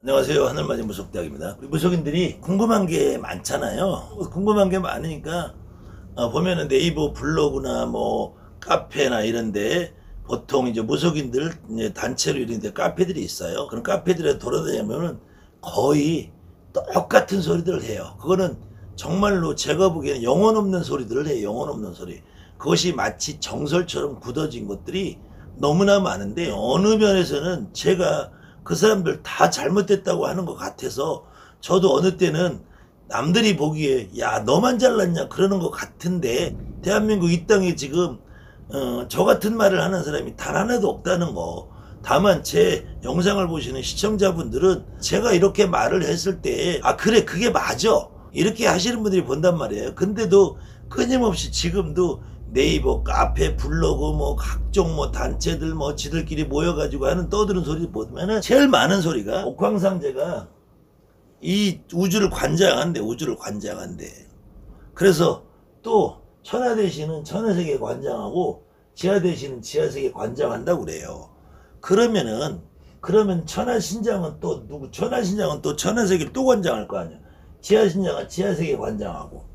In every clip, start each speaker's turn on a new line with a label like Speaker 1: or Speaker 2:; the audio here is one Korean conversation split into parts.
Speaker 1: 안녕하세요. 하늘맞은 무속대학입니다. 우리 무속인들이 궁금한 게 많잖아요. 궁금한 게 많으니까 보면은 네이버 블로그나 뭐 카페나 이런데 보통 이제 무속인들 이제 단체로 이런데 카페들이 있어요. 그런 카페들에 돌아다니면은 거의 똑같은 소리들을 해요. 그거는 정말로 제가 보기에는 영혼 없는 소리들을 해요. 영혼 없는 소리. 그것이 마치 정설처럼 굳어진 것들이 너무나 많은데 어느 면에서는 제가 그 사람들 다 잘못됐다고 하는 것 같아서 저도 어느 때는 남들이 보기에 야 너만 잘났냐 그러는 것 같은데 대한민국 이 땅에 지금 저 같은 말을 하는 사람이 단 하나도 없다는 거. 다만 제 영상을 보시는 시청자분들은 제가 이렇게 말을 했을 때 아 그래 그게 맞아 이렇게 하시는 분들이 본단 말이에요. 근데도 끊임없이 지금도 네이버, 카페, 블로그, 뭐 각종 뭐 단체들 뭐 지들끼리 모여가지고 하는 떠드는 소리 보면은 제일 많은 소리가 옥황상제가 이 우주를 관장한대. 우주를 관장한대. 그래서 또 천하대신은 천하세계 관장하고 지하대신은 지하세계 관장한다고 그래요. 그러면 천하신장은 또 누구? 천하신장은 또 천하세계를 또 관장할 거 아니야. 지하신장은 지하세계 관장하고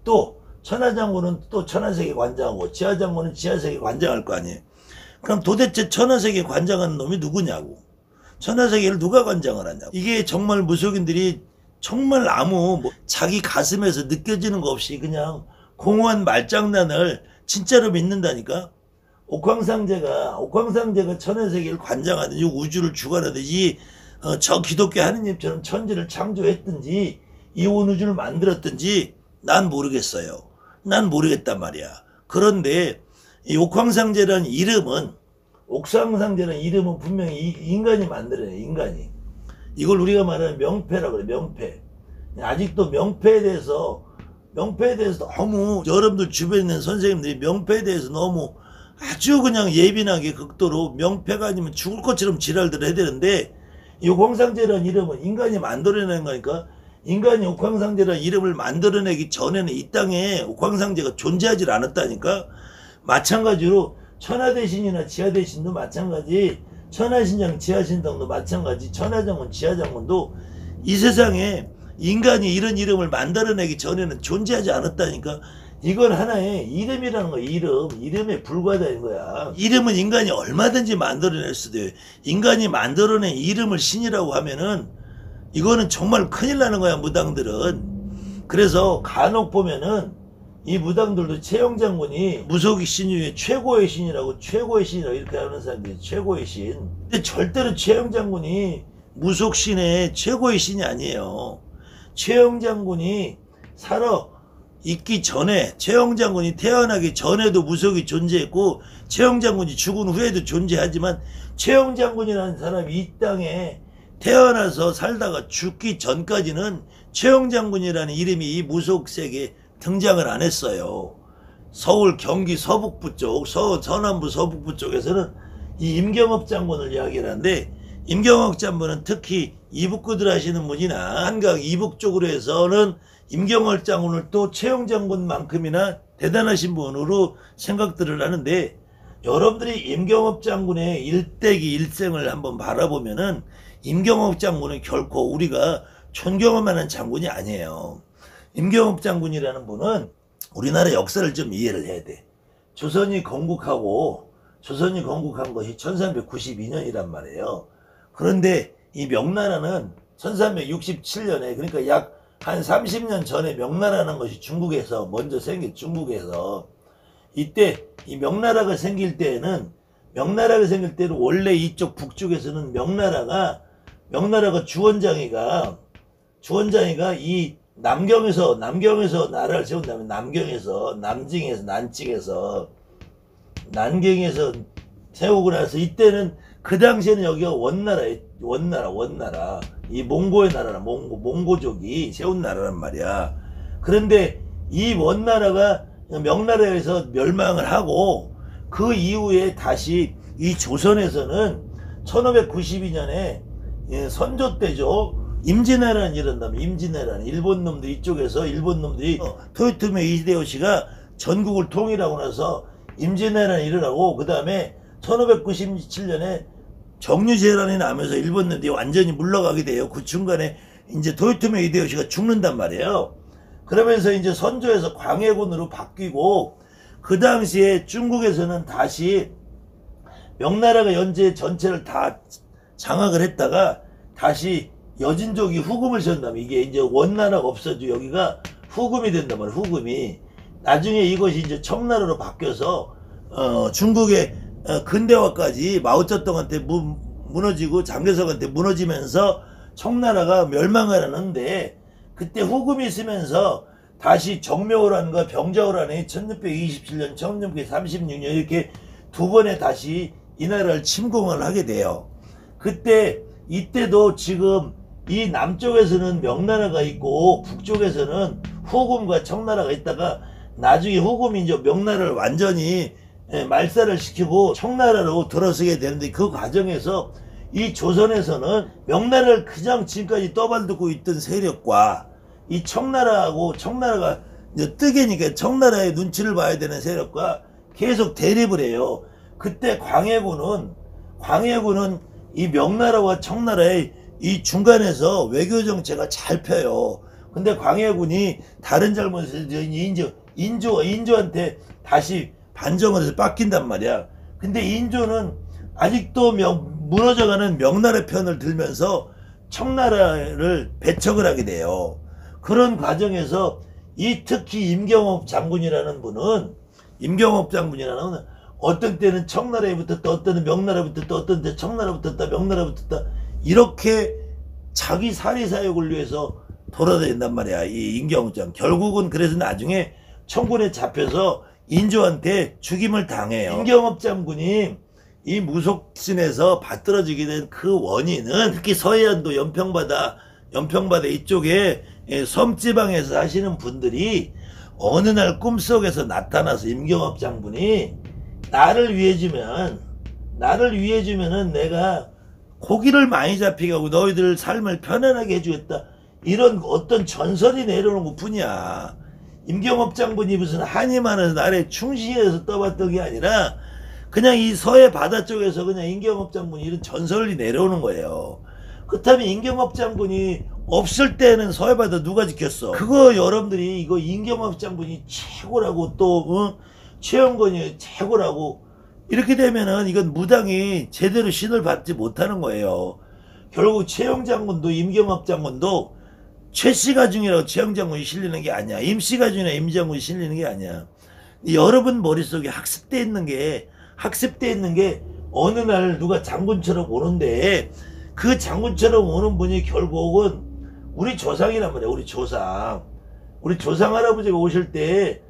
Speaker 1: 또 천하장군은 또 천하세계 관장하고 지하장군은 지하세계 관장할 거 아니에요. 그럼 도대체 천하세계 관장하는 놈이 누구냐고. 천하세계를 누가 관장을 하냐고. 이게 정말 무속인들이 정말 아무 자기 가슴에서 느껴지는 거 없이 그냥 공허한 말장난을 진짜로 믿는다니까. 옥황상제가 천하세계를 관장하든지 우주를 주관하든지 저 기독교 하느님처럼 천지를 창조했든지 이 온 우주를 만들었든지 난 모르겠어요. 난 모르겠단 말이야. 그런데 이 옥황상제라는 이름은 분명히 인간이 만들어요. 인간이. 이걸 우리가 말하는 명패라고 그래. 명패. 아직도 명패에 대해서 너무 여러분들 주변에 있는 선생님들이 명패에 대해서 너무 아주 그냥 예민하게 극도로 명패가 아니면 죽을 것처럼 지랄들 해야 되는데 이 옥황상제라는 이름은 인간이 만들어낸 거니까 인간이 옥황상제라는 이름을 만들어내기 전에는 이 땅에 옥황상제가 존재하지 않았다니까. 마찬가지로 천하대신이나 지하대신도 마찬가지, 천하신장 지하신장도 마찬가지, 천하장군 지하장군도 이 세상에 인간이 이런 이름을 만들어내기 전에는 존재하지 않았다니까. 이건 하나의 이름이라는 거야. 이름에 불과하다는 거야. 이름은 인간이 얼마든지 만들어낼 수도 있어요. 인간이 만들어낸 이름을 신이라고 하면은 이거는 정말 큰일 나는 거야, 무당들은. 그래서 간혹 보면은 이 무당들도 최영장군이 무속의 신 중에 최고의 신이라고 이렇게 하는 사람들이 최고의 신. 근데 절대로 최영장군이 무속신의 최고의 신이 아니에요. 최영장군이 살아 있기 전에, 최영장군이 태어나기 전에도 무속이 존재했고 최영장군이 죽은 후에도 존재하지만 최영장군이라는 사람이 이 땅에 태어나서 살다가 죽기 전까지는 최영장군이라는 이름이 이 무속세계에 등장을 안 했어요. 서울 경기 서북부 쪽, 서남부 서북부 쪽에서는 이 임경업 장군을 이야기를 하는데 임경업 장군은 특히 이북구들 하시는 분이나 한강 이북 쪽으로 해서는 임경업 장군을 또 최영장군만큼이나 대단하신 분으로 생각들을 하는데 여러분들이 임경업 장군의 일대기 일생을 한번 바라보면은 임경업 장군은 결코 우리가 존경할 만한 장군이 아니에요. 임경업 장군이라는 분은 우리나라 역사를 좀 이해를 해야 돼. 조선이 건국한 것이 1392년이란 말이에요. 그런데 이 명나라는 1367년에 그러니까 약 한 30년 전에 명나라는 것이 중국에서 먼저 생긴 중국에서 이때 이 명나라가 생길 때는 원래 이쪽 북쪽에서는 명나라가 주원장이가 이 남경에서 나라를 세운다면 난경에서 세우고 나서 이때는 그 당시에는 여기가 원나라 이 몽고의 나라라 몽고족이 세운 나라란 말이야. 그런데 이 원나라가 명나라에서 멸망을 하고 그 이후에 다시 이 조선에서는 1592년에 선조 때죠. 임진왜란이 일어난다면 임진왜란 일본 놈들이 토요토미 히데요시가 전국을 통일하고 나서 임진왜란이 일어나고 그 다음에 1597년에 정유재란이 나면서 일본 놈들이 완전히 물러가게 돼요. 그 중간에 이제 도요토미 히데요시가 죽는단 말이에요. 그러면서 이제 선조에서 광해군으로 바뀌고, 그 당시에 중국에서는 다시 명나라가 연제 전체를 다 장악을 했다가 다시 여진족이 후금을 쳤다면, 이게 이제 원나라가 없어지고 여기가 후금이 된단 말이에요. 후금이. 나중에 이것이 이제 청나라로 바뀌어서 중국의 근대화까지 마오쩌둥한테 무너지고 장개석한테 무너지면서 청나라가 멸망을 하는데, 그때 후금이 있으면서 다시 정묘호란과 병자호란이 1627년, 1636년 이렇게 두 번에 다시 이 나라를 침공을 하게 돼요. 이때도 지금 이 남쪽에서는 명나라가 있고 북쪽에서는 후금과 청나라가 있다가, 나중에 후금이 이제 명나라를 완전히 말살을 시키고 청나라로 들어서게 되는데, 그 과정에서 이 조선에서는 명나라를 그냥 지금까지 떠받들고 있던 세력과 이 청나라하고, 청나라가 이제 뜨개니까 청나라의 눈치를 봐야 되는 세력과 계속 대립을 해요. 그때 광해군은 이 명나라와 청나라의 이 중간에서 외교 정책을 잘 펴요. 근데 광해군이 다른 잘못을 인조한테 다시 반정을 해서 뺏긴단 말이야. 근데 인조는 아직도 무너져가는 명나라 편을 들면서 청나라를 배척을 하게 돼요. 그런 과정에서 특히 임경업 장군이라는 분은 어떤 때는 청나라에 붙었다, 어떤 때는 명나라에 붙었다, 어떤 때 청나라에 붙었다, 명나라에 붙었다, 이렇게 자기 사리사욕을 위해서 돌아다닌단 말이야, 이 임경업장. 결국은 그래서 나중에 청군에 잡혀서 인조한테 죽임을 당해요. 임경업 장군이 이 무속신에서 받들어지게 된 그 원인은, 특히 서해안도 연평바다 이쪽에 섬지방에서 사시는 분들이 어느 날 꿈속에서 나타나서 임경업 장군이 나를 위해주면은 내가 고기를 많이 잡히게 하고 너희들 삶을 편안하게 해주겠다, 이런 어떤 전설이 내려오는 것 뿐이야. 임경업 장군이 무슨 한이 많아서 나라에 충실해서 떠봤던 게 아니라 그냥 이 서해 바다 쪽에서 그냥 임경업 장군이 이런 전설이 내려오는 거예요. 그렇다면 임경업 장군이 없을 때는 서해 바다 누가 지켰어? 그거 여러분들이 이거 임경업 장군이 최고라고, 또 최영건이 최고라고 이렇게 되면은 이건 무당이 제대로 신을 받지 못하는 거예요. 결국 최영 장군도 임경업 장군도 최씨가 중이라고 최영 장군이 실리는 게 아니야. 임씨가 중이라 임 장군이 실리는 게 아니야. 여러분 머릿속에 학습돼 있는 게 어느 날 누가 장군처럼 오는데, 그 장군처럼 오는 분이 결국은 우리 조상이란 말이야. 우리 조상 할아버지가 오실 때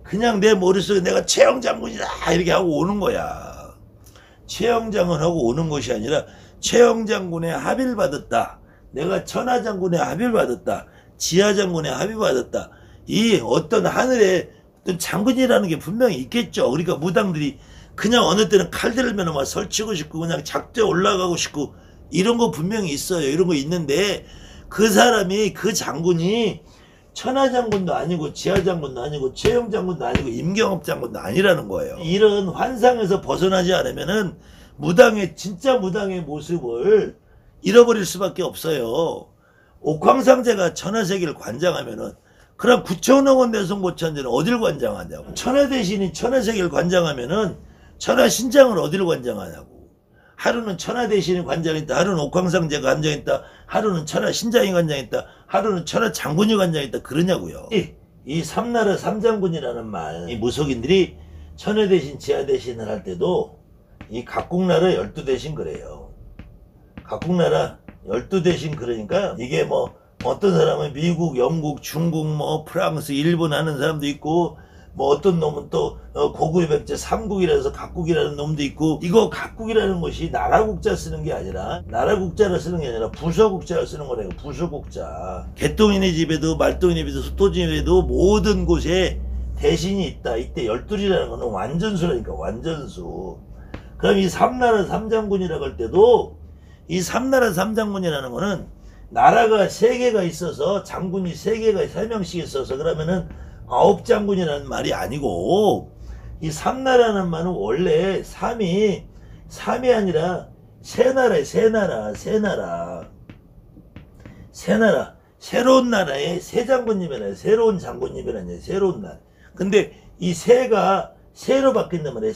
Speaker 1: 그냥 내 머릿속에 내가 최영 장군이다 이렇게 하고 오는 거야. 최영 장군하고 오는 것이 아니라 최영 장군의 합의를 받았다, 내가 천하 장군의 합의를 받았다, 지하 장군의 합의 받았다, 이 어떤 하늘에 어떤 장군이라는 게 분명히 있겠죠. 그러니까 무당들이 그냥 어느 때는 칼 들면 막 설치고 싶고 그냥 작대 올라가고 싶고 이런 거 분명히 있어요. 이런 거 있는데, 그 사람이, 그 장군이 천하 장군도 아니고 지하 장군도 아니고 최영 장군도 아니고 임경업 장군도 아니라는 거예요. 이런 환상에서 벗어나지 않으면은 진짜 무당의 모습을 잃어버릴 수밖에 없어요. 옥황상제가 천하세계를 관장하면은 그럼 9천억 원 대성고천제는 어딜 관장하냐고. 천하대신이 천하세계를 관장하면은 천하신장을 어디를 관장하냐고. 하루는 천하대신이 관장했다, 하루는 옥황상제가 관장했다, 하루는 천하신장이 관장했다, 하루는 천하장군이 관장했다, 그러냐고요. 이 삼나라 삼장군이라는 말, 이 무속인들이 천하대신 지하대신을 할 때도 이 각국나라 12대신 그래요. 각국나라 12대신. 그러니까 이게 뭐 어떤 사람은 미국, 영국, 중국, 뭐 프랑스, 일본 하는 사람도 있고, 뭐 어떤 놈은 또 고구려 백제 삼국이라서 각국이라는 놈도 있고, 이거 각국이라는 것이 나라국자 쓰는 게 아니라, 나라국자를 쓰는 게 아니라 부서국자를 쓰는 거래요. 부서국자. 개똥이네 집에도 말똥이네 집에도 소토지네 집에도 모든 곳에 대신이 있다. 이때 12이라는 거는 완전수라니까, 완전수. 그럼 이 삼나라 삼장군이라고 할 때도, 이 삼나라 삼장군이라는 거는 나라가 3개가 있어서 장군이 3명씩 있어서 그러면은 9장군이라는 말이 아니고, 이 삼나라는 말은 원래 3이 아니라 새나라에 새나라. 새로운 나라의 새 장군님이라, 새로운 장군님이라니, 새로운 나라. 근데 이 새가 새로 바뀐단 말이에요.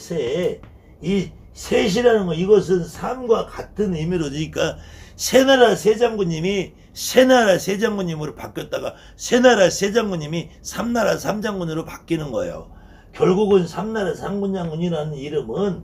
Speaker 1: 이 셋이라는 거, 이것은 삶과 같은 의미로 되니까 새나라 새 장군님이 새나라 새 장군님으로 바뀌었다가 새나라 새 장군님이 삼나라 삼장군으로 바뀌는 거예요. 결국은 삼나라 삼군장군이라는 이름은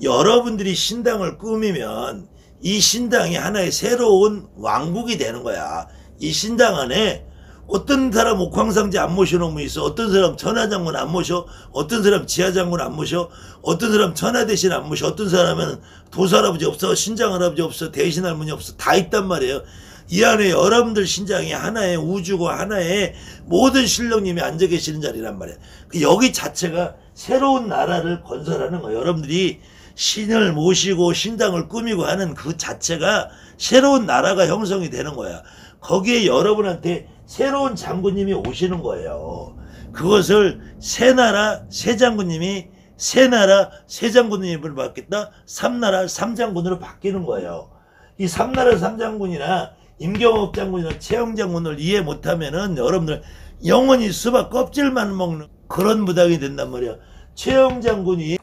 Speaker 1: 여러분들이 신당을 꾸미면 이 신당이 하나의 새로운 왕국이 되는 거야. 이 신당 안에 어떤 사람 옥황상제 안 모셔놓은 분 있어. 어떤 사람 천하장군 안 모셔. 어떤 사람 지하장군 안 모셔. 어떤 사람 천하대신 안 모셔. 어떤 사람은 도사할아버지 없어. 신장할아버지 없어. 대신할머니 없어. 다 있단 말이에요. 이 안에 여러분들 신장이 하나의 우주고 하나의 모든 신령님이 앉아 계시는 자리란 말이에요. 여기 자체가 새로운 나라를 건설하는 거예요. 여러분들이 신을 모시고 신당을 꾸미고 하는 그 자체가 새로운 나라가 형성이 되는 거야. 거기에 여러분한테 새로운 장군님이 오시는 거예요. 그것을 새나라 새장군님이 새나라 새장군님을 바뀌었다. 삼나라 삼장군으로 바뀌는 거예요. 이 삼나라 삼장군이나 임경업 장군이나 최영 장군을 이해 못하면은 여러분들 영원히 수박 껍질만 먹는 그런 무당이 된단 말이야. 최영 장군이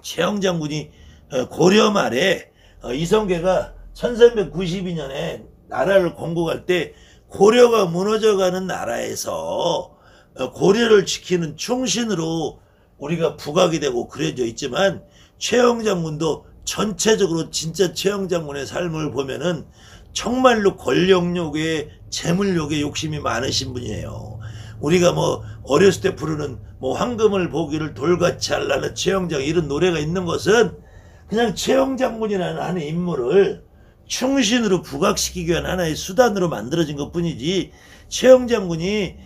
Speaker 1: 고려 말에 이성계가 1392년에 나라를 건국할 때 고려가 무너져가는 나라에서 고려를 지키는 충신으로 우리가 부각이 되고 그려져 있지만 최영 장군도 전체적으로 진짜 최영 장군의 삶을 보면은 정말로 권력욕에 재물욕에 욕심이 많으신 분이에요. 우리가 뭐 어렸을 때 부르는 뭐 황금을 보기를 돌같이 할라는 최영장 이런 노래가 있는 것은 그냥 최영 장군이라는 하나의 인물을 충신으로 부각시키기 위한 하나의 수단으로 만들어진 것 뿐이지 최영 장군이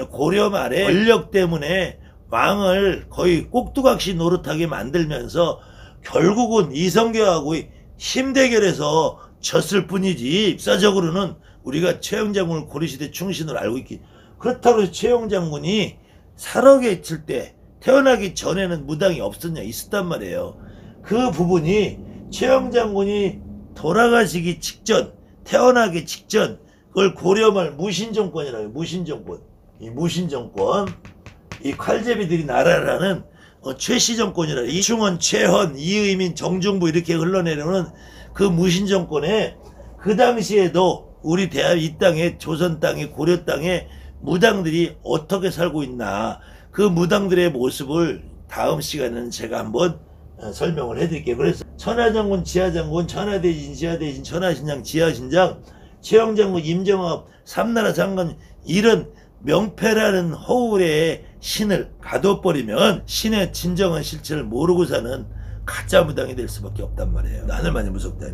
Speaker 1: 고려 말에 권력 때문에 왕을 거의 꼭두각시 노릇하게 만들면서 결국은 이성계하고의 힘대결에서 졌을 뿐이지 입사적으로는 우리가 최영 장군을 고려시대 충신으로 알고 있기. 그렇다고 해서 최영 장군이 살아계 칠 때 태어나기 전에는 무당이 없었냐? 있었단 말이에요. 그 부분이 최영 장군이 돌아가시기 직전, 태어나기 직전, 그걸 고려말 무신정권이라고 해요. 무신정권. 이 무신정권, 이 칼제비들이 나라라는 최씨정권이라, 이충원, 최헌, 이의민, 정중부 이렇게 흘러내려오는 그 무신정권에 그 당시에도 우리 이 땅에, 조선 땅에, 고려 땅에 무당들이 어떻게 살고 있나, 그 무당들의 모습을 다음 시간에는 제가 한번 설명을 해드릴게요. 그래서 천하장군, 지하장군, 천하대신, 지하대신, 천하신장, 지하신장, 최영장군, 임정업, 삼나라 장관 이런 명패라는 허울의 신을 가둬버리면 신의 진정한 실체를 모르고 사는 가짜 무당이 될 수밖에 없단 말이에요. 하늘만이 무섭다.